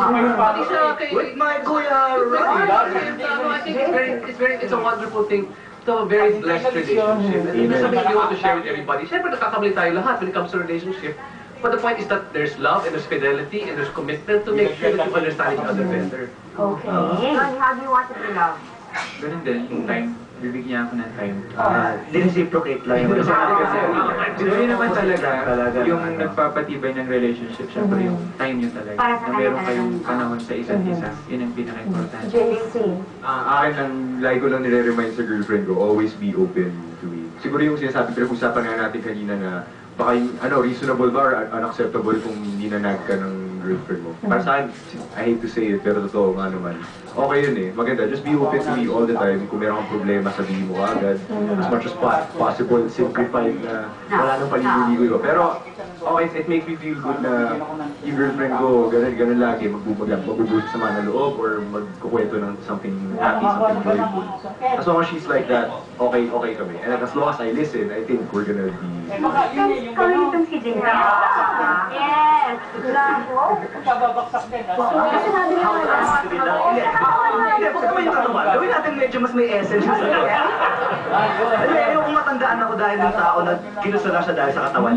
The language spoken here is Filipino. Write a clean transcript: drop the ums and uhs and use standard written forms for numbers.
Pati siya kay... With my kuya, right? I think it's a wonderful thing. It's a very blessed relationship. And it's something you want to share with everybody. Siyempre, nagkakamali tayo lahat when it comes to relationship. But the point is that there's love and there's fidelity and there's commitment to make sure that you understand each other better. Okay. How do you want to be loved? Ganun din, yung time. Bibigyan ako ng time. Reciprocate lang yung Pero yun naman talaga, yung nagpapatibay ng relationship, syempre yung time nyo talaga. Para sa Na meron kanya kayong talagang- panahon sa isa't isa. Yun ang pinaka-importante. JC. Akin ang lagi ko lang nire-remind sa girlfriend ko, always be open to me. Siguro yung sinasabi, pinag-usapan nga natin kanina na baka yung, reasonable ba or unacceptable kung hindi na nag ka ng girlfriend mo. Para sa akin, I hate to say it, pero totoo nga naman. Okay yun eh, maganda. Just be open to me all the time. Kung meron kang problema, sabihin mo agad. As much as possible, simplify na wala nang paligoy-ligoy ko. Pero, okay, it makes me feel good na yung girlfriend ko, ganun lagi, magbubulot sama ng loob or magkukwento ng something happy, something joyful. As long as she's like that, okay kami. And as long as I listen, I think we're gonna be... Kami itong si Jane. Yes. Pababaksak din. Kasi sabi How naman, fast to be loved? Hindi, huwag naman yung katawan. Gawin natin medyo mas may essence sa iyo. Ayoko matandaan ako dahil ng tao na ginusto lang siya dahil sa katawan.